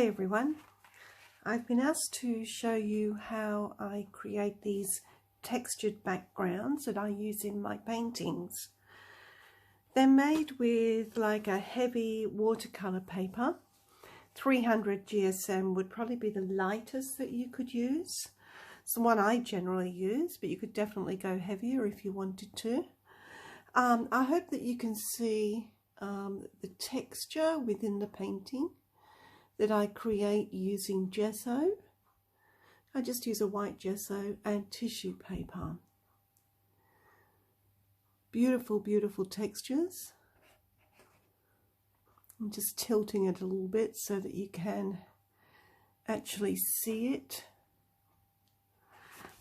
Hi everyone, I've been asked to show you how I create these textured backgrounds that I use in my paintings. They're made with like a heavy watercolor paper. 300 GSM would probably be the lightest that you could use. It's the one I generally use, but you could definitely go heavier if you wanted to. I hope that you can see the texture within the painting that I create using gesso. I just use a white gesso and tissue paper. Beautiful, beautiful textures. I'm just tilting it a little bit so that you can actually see it.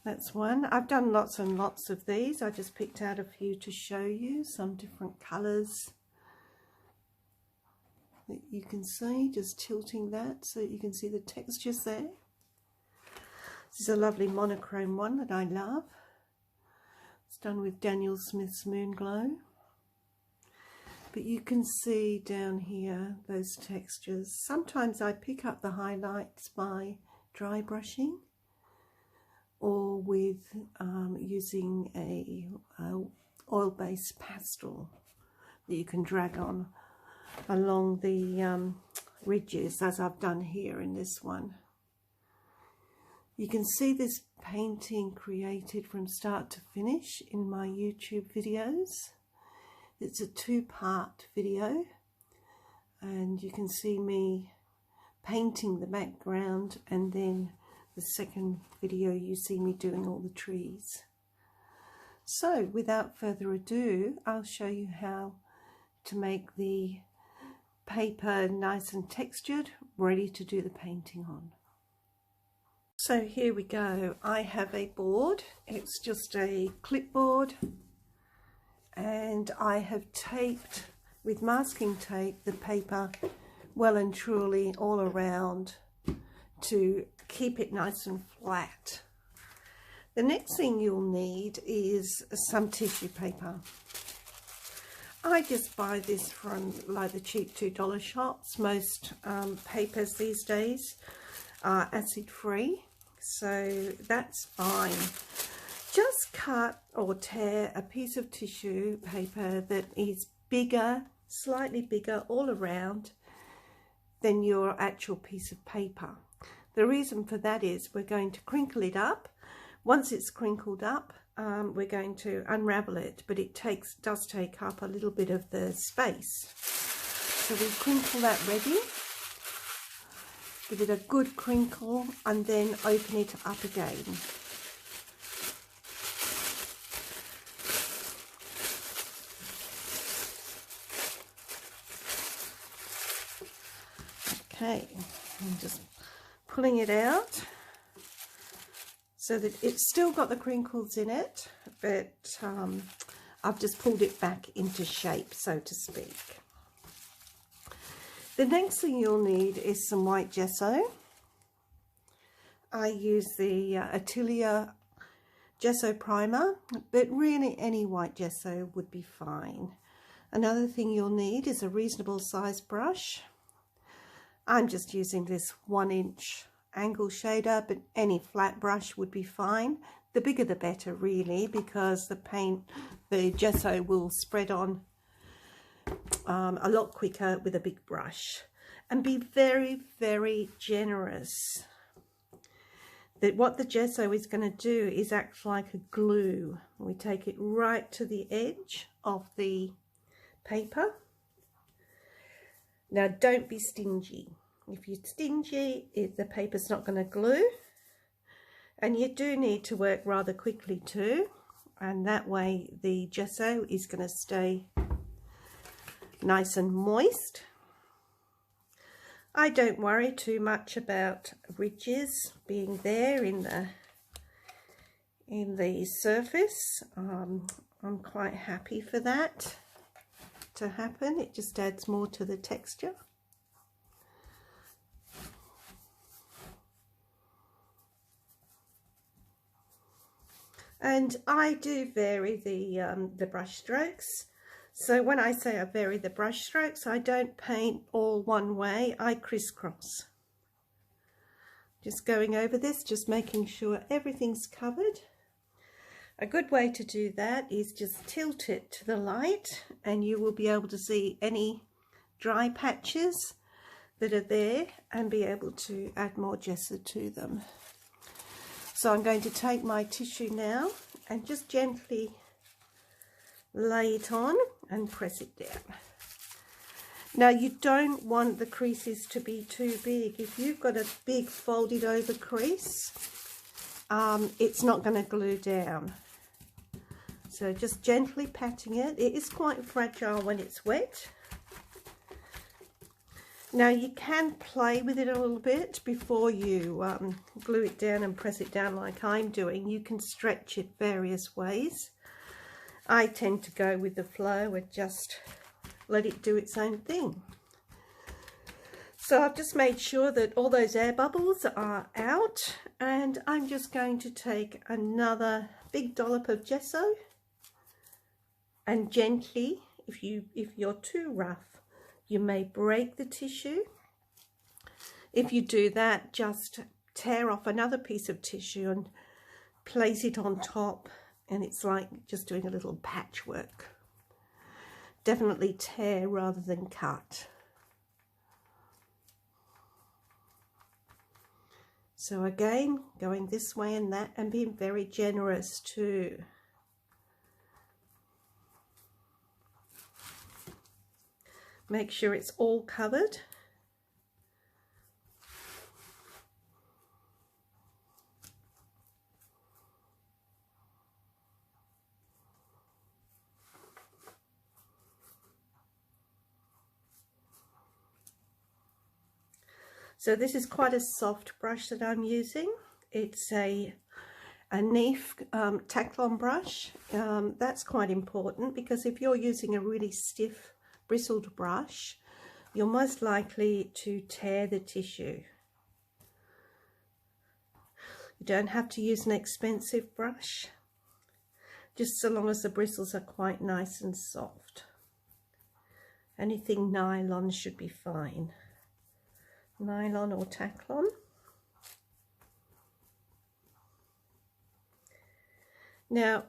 That's one. I've done lots and lots of these. I just picked out a few to show you, some different colours that you can see, just tilting that so that you can see the textures there. This is a lovely monochrome one that I love. It's done with Daniel Smith's Moon Glow. But you can see down here those textures. Sometimes I pick up the highlights by dry brushing or with using a oil-based pastel that you can drag on along the ridges, as I've done here in this one. You can see this painting created from start to finish in my YouTube videos. It's a two-part video, and you can see me painting the background, and then the second video you see me doing all the trees. So without further ado, I'll show you how to make the paper nice and textured, ready to do the painting on. So here we go. I have a board. It's just a clipboard, and I have taped with masking tape the paper well and truly all around to keep it nice and flat. The next thing you'll need is some tissue paper. I just buy this from like the cheap $2 shops. Most papers these days are acid free, so that's fine. Just cut or tear a piece of tissue paper that is bigger, slightly bigger all around than your actual piece of paper. The reason for that is we're going to crinkle it up. Once it's crinkled up, we're going to unravel it, but it does take up a little bit of the space. So we crinkle that ready, give it a good crinkle, and then open it up again. Okay, I'm just pulling it out so that it's still got the crinkles in it, but I've just pulled it back into shape, so to speak. The next thing you'll need is some white gesso. I use the Atelier gesso primer, but really any white gesso would be fine. Another thing you'll need is a reasonable size brush. I'm just using this 1-inch angle shader, but any flat brush would be fine. The bigger the better, really, because the gesso will spread on a lot quicker with a big brush. And be very, very generous. What the gesso is going to do is act like a glue. We take it right to the edge of the paper. Now, don't be stingy. If you're stingy, the paper's not going to glue. And you do need to work rather quickly too. And that way the gesso is going to stay nice and moist. I don't worry too much about ridges being there in the surface. I'm quite happy for that to happen. It just adds more to the texture. And I do vary the brush strokes. So when I say I vary the brush strokes, I don't paint all one way, I crisscross. Just going over this, just making sure everything's covered. A good way to do that is just tilt it to the light and you will be able to see any dry patches that are there and be able to add more gesso to them. So I'm going to take my tissue now and just gently lay it on and press it down. Now you don't want the creases to be too big. If you've got a big folded over crease, it's not going to glue down. So just gently patting it. It is quite fragile when it's wet. Now you can play with it a little bit before you glue it down and press it down like I'm doing. You can stretch it various ways. I tend to go with the flow and just let it do its own thing. So I've just made sure that all those air bubbles are out, and I'm just going to take another big dollop of gesso and gently, if you're too rough, you may break the tissue. If you do that, just tear off another piece of tissue and place it on top, and it's like just doing a little patchwork. Definitely tear rather than cut. So again, going this way and that, and being very generous too. Make sure it's all covered. So this is quite a soft brush that I'm using. It's a Neef Taklon brush. That's quite important because if you're using a really stiff bristled brush, you're most likely to tear the tissue. You don't have to use an expensive brush, just so long as the bristles are quite nice and soft. Anything nylon should be fine. Nylon or Taklon. Now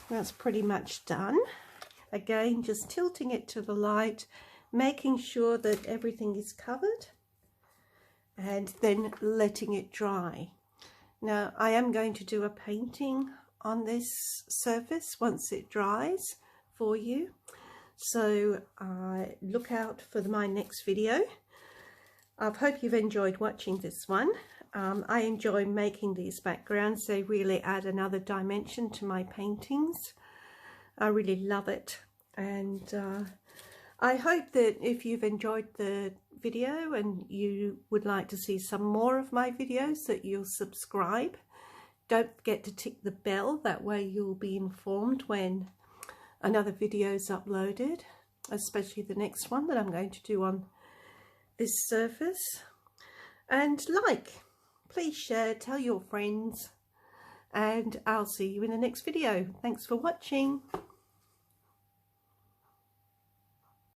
that's pretty much done. Again, just tilting it to the light, making sure that everything is covered, and then letting it dry. Now I am going to do a painting on this surface once it dries for you, so look out for my next video. I hope you've enjoyed watching this one. I enjoy making these backgrounds. They really add another dimension to my paintings. I really love it. And I hope that if you've enjoyed the video and you would like to see some more of my videos, that you'll subscribe. Don't forget to tick the bell. That way you'll be informed when another video is uploaded, especially the next one that I'm going to do on this surface. And please share, tell your friends, and I'll see you in the next video. Thanks for watching.